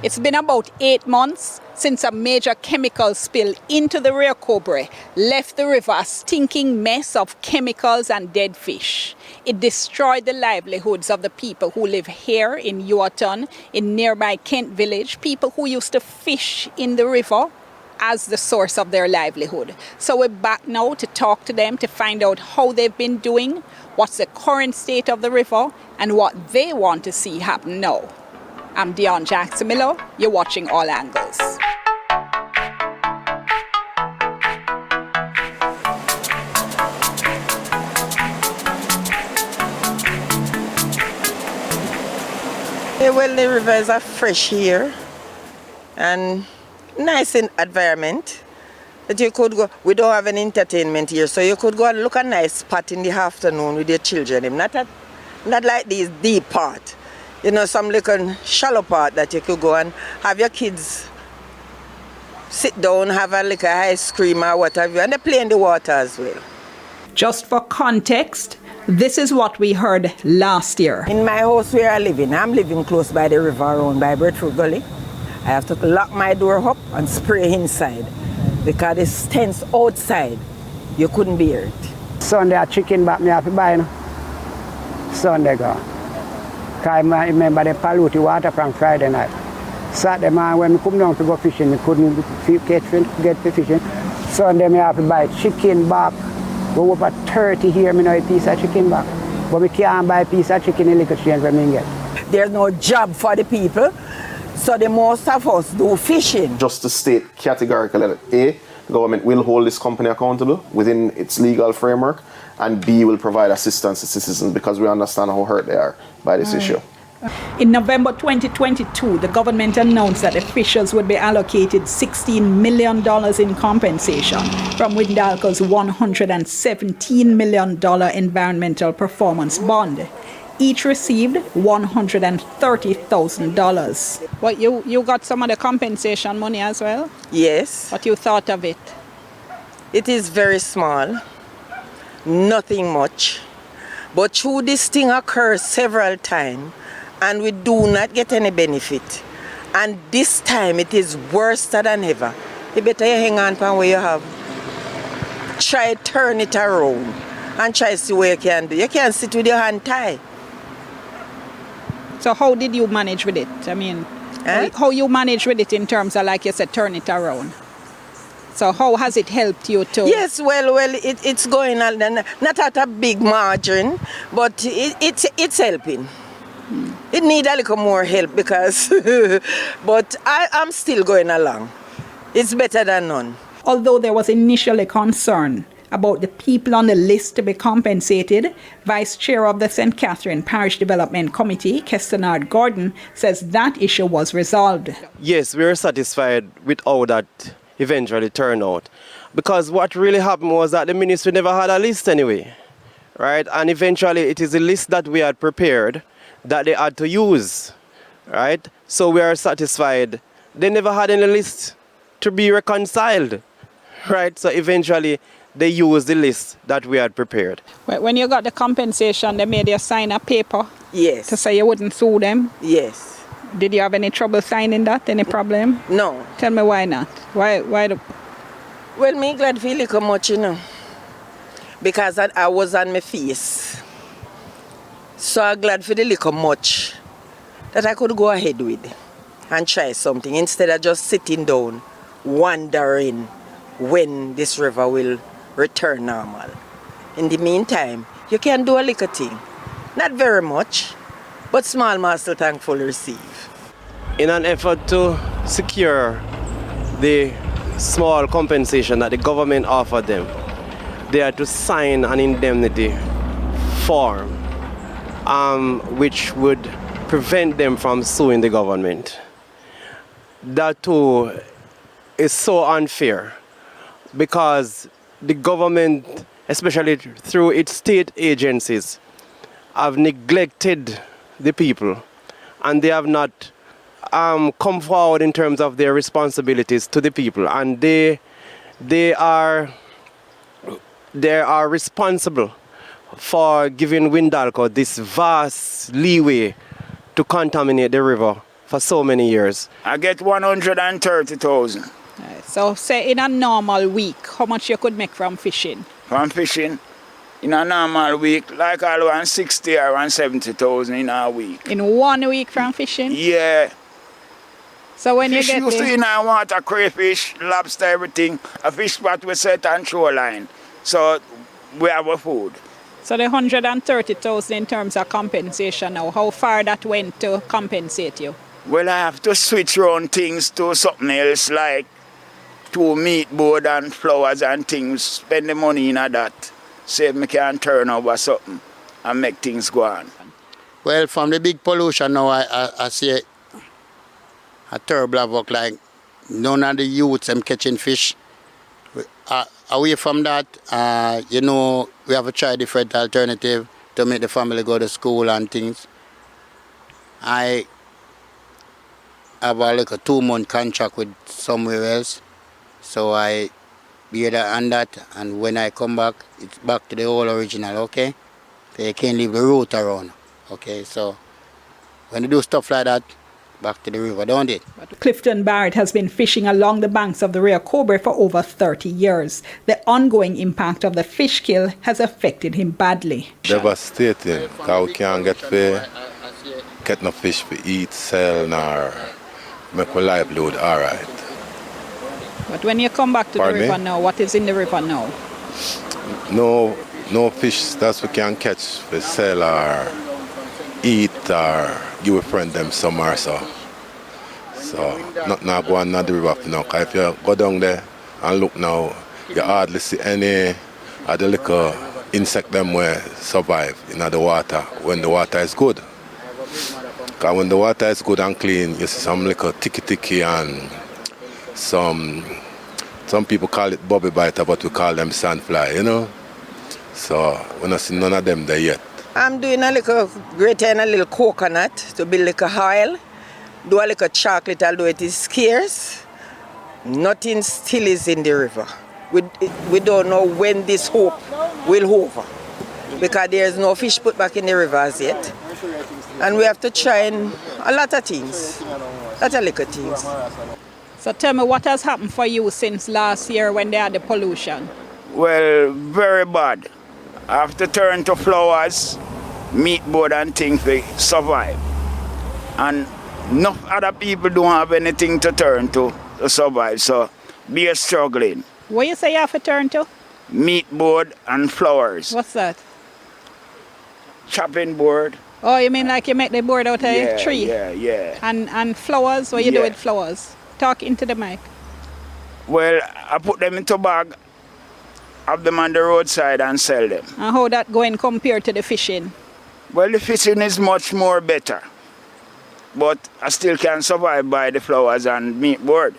It's been about 8 months since a major chemical spill into the Rio Cobre left the river a stinking mess of chemicals and dead fish. It destroyed the livelihoods of the people who live here in Yuaton, in nearby Kent village, people who used to fish in the river as the source of their livelihood. So we're back now to talk to them, to find out how they've been doing, what's the current state of the river, and what they want to see happen now. I'm Dion Jackson Miller. You're watching All Angles. Well, the river is a fresh here and nice environment that you could go. We don't have any entertainment here, so you could go and look a nice spot in the afternoon with your children. Not like these deep part. You know, some little shallow part that you could go and have your kids sit down, have a little ice cream or whatever, and they play in the water as well. Just for context, this is what we heard last year. In my house where I'm living close by the river around by Breadfruit Gully. I have to lock my door up and spray inside because it stinks outside. You couldn't bear it. Sunday a chicken back me have to buy no. Sunday go. Cause I remember they pollute the water from Friday night. Saturday man when we come down to go fishing, we couldn't get the fishing. Sunday me have to buy chicken back. Go over 30 here, me know a piece of chicken back. But we can't buy a piece of chicken in liquor exchange when we get. There's no job for the people, so the most of us do fishing. Just to state categorically that A, the government will hold this company accountable within its legal framework, and B, will provide assistance to citizens because we understand how hurt they are by this issue. In November 2022, the government announced that officials would be allocated $16 million in compensation from Windalco's $117 million environmental performance bond. Each received $130,000. What, you got some of the compensation money as well? Yes. What you thought of it? It is very small, nothing much. But through this thing occurs several times, and we do not get any benefit. And this time it is worse than ever. You better hang on to what you have. Try turn it around and try to see what you can do. You can't sit with your hand tied. So how did you manage with it? I mean, how you manage with it in terms of, like you said, turn it around? So how has it helped you to? Yes, well, it's going on, not at a big margin, but it's helping. It needs a little more help because, but I'm still going along. It's better than none. Although there was initially concern about the people on the list to be compensated, Vice Chair of the St. Catherine Parish Development Committee, Kestenard Gordon, says that issue was resolved. Yes, we are satisfied with how that eventually turned out. Because what really happened was that the ministry never had a list anyway, right? And eventually it is a list that we had prepared that they had to use, right? So we are satisfied. They never had any list to be reconciled, right? So eventually they used the list that we had prepared. When you got the compensation, they made you sign a paper? Yes. To say you wouldn't sue them? Yes. Did you have any trouble signing that? Any problem? No. Tell me why not? Why the... Well, me glad for little much, you know. Because I was on my face. So I'm glad for the little much that I could go ahead with and try something instead of just sitting down, wondering when this river will return normal. In the meantime, you can do a little thing. Not very much, but small master thankfully receive. In an effort to secure the small compensation that the government offered them, they had to sign an indemnity form which would prevent them from suing the government. That too is so unfair because the government, especially through its state agencies, have neglected the people and they have not come forward in terms of their responsibilities to the people, and they are responsible for giving Windalco this vast leeway to contaminate the river for so many years. I get 130,000 Right. So say in a normal week, how much you could make from fishing? from fishing. In a normal week, like I'll 160 or 170,000 in a week. In 1 week from fishing? Yeah. So when Fish you get used to the, in our water, crayfish, lobster, everything. A fish spot we set on shoreline. So we have a food. so the 130,000 in terms of compensation now, how far that went to compensate you? Well, I have to switch around things to something else, like to meat board and flowers and things. Spend the money in that. See if I can turn over something and make things go on. Well, from the big pollution now, I see a terrible havoc, like none of the youths them catching fish. Away from that, you know, we have to try different alternative to make the family go to school and things. I have like a 2-month contract with somewhere else, so I be there on that, and when I come back, it's back to the whole original, okay? So you can't leave the route around, okay? So when you do stuff like that, back to the river, don't it? Clifton Barrett has been fishing along the banks of the Rio Cobre for over 30 years. The ongoing impact of the fish kill has affected him badly. Devastating, because we can't get no fish to eat, sell, nor make our livelihood all right. But when you come back to Pardon the river me? now, what is in the river now? No fish that we can catch for sell or eat or give a friend them somewhere, so nothing go on the river now. Cause if you go down there and look now, you hardly see any of the little insect them will survive in the water when the water is good. Because when the water is good and clean, you see some little ticky and some people call it bobby biter, but we call them sandfly, you know. So we don't see none of them there yet. I'm doing a little grate and a little coconut to build like a oil. Do a little chocolate, although it is scarce. Nothing still is in the river. We don't know when this hope will over, because there is no fish put back in the rivers yet. And we have to try a lot of things, a lot of little things. So tell me, what has happened for you since last year when they had the pollution? Well, very bad. I have to turn to flowers, meat board and things to survive. And enough other people don't have anything to turn to survive, so we are struggling. What you say you have to turn to? Meat board and flowers. What's that? Chopping board. Oh, you mean like you make the board out of a tree? Yeah. And flowers? What you do Yeah. with flowers? Talk into the mic. Well, I put them into bag, have them on the roadside and sell them. And how that going compared to the fishing? Well, the fishing is much more better. But I still can survive by the flowers and meat board.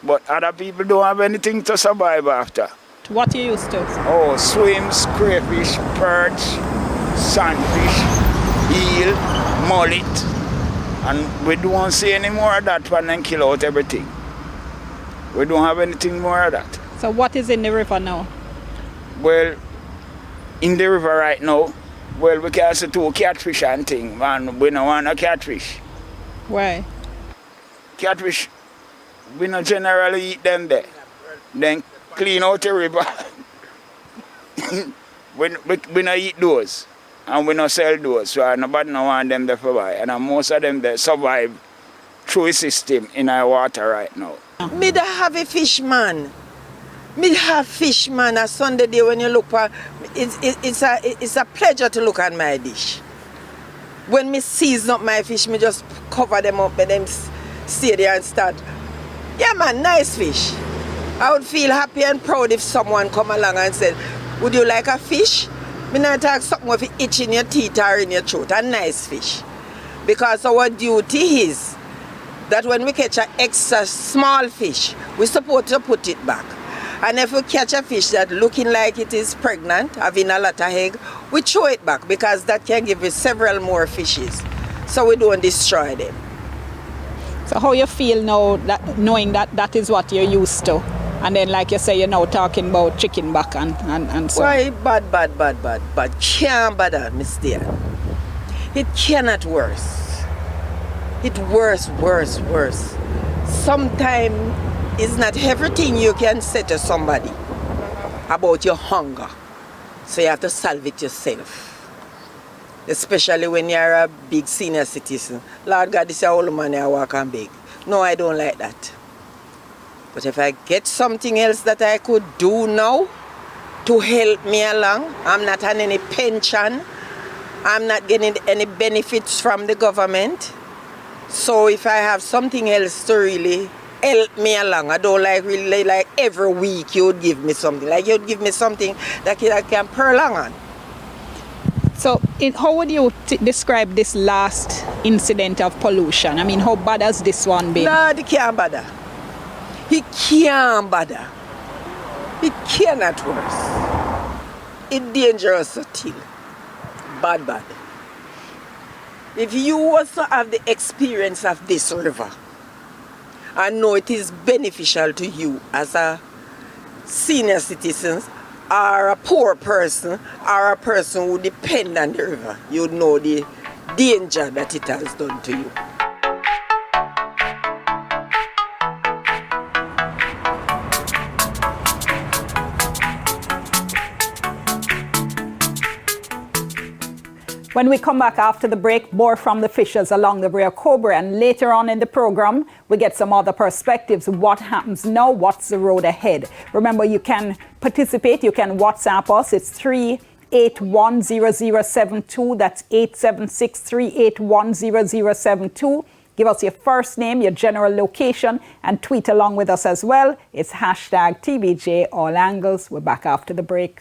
But other people don't have anything to survive after. What you used to? Oh, swims, crayfish, perch, sandfish, eel, mullet. And we don't see any more of that one and kill out everything. We don't have anything more of that. So what is in the river now? Well, in the river right now, well, we can see 2 catfish and thing, and we don't want a catfish. Why? Catfish, we don't generally eat them there. Then clean out the river. we don't eat those. And we don't sell those, so nobody don't want them there for buy. And most of them they survive through a system in our water right now. Me da have a fish man. Me have fish man a Sunday day when you look for it's a pleasure to look at my dish. When me season up my fish, me just cover them up and then stay there and start. Yeah man, nice fish. I would feel happy and proud if someone come along and said, would you like a fish? Me not talk something with itch in your teeth or in your throat, a nice fish. Because our duty is that when we catch an extra small fish, we're supposed to put it back. And if we catch a fish that looking like it is pregnant, having a lot of egg, we throw it back because that can give us several more fishes. So we don't destroy them. So how you feel now, that, knowing that that is what you're used to? And then like you say, you're now talking about chicken back and so. Why bad. Can't bother, Mr. It cannot worse. it worse. Sometimes it's not everything you can say to somebody about your hunger. So you have to solve it yourself. Especially when you're a big senior citizen. Lord God, this is all the money I walk and beg. No, I don't like that. But if I get something else that I could do now to help me along, I'm not on any pension, I'm not getting any benefits from the government. So if I have something else to really help me along, I don't really like every week you would give me something. Like you'd give me something that I can prolong on. So how would you describe this last incident of pollution? I mean, how bad has this one been? Lord, he can't bother. He can't bother. It cannot worse. It's dangerous still. Bad. If you also have the experience of this river, I know it is beneficial to you as a senior citizen or a poor person or a person who depend on the river, you know the danger that it has done to you. When we come back after the break, more from the fishers along the Rio Cobre, and later on in the program, we get some other perspectives. What happens now? What's the road ahead? Remember, you can participate. You can WhatsApp us. It's 3810072. That's 876-3810072. Give us your first name, your general location, and tweet along with us as well. It's #TVJ All Angles. We're back after the break.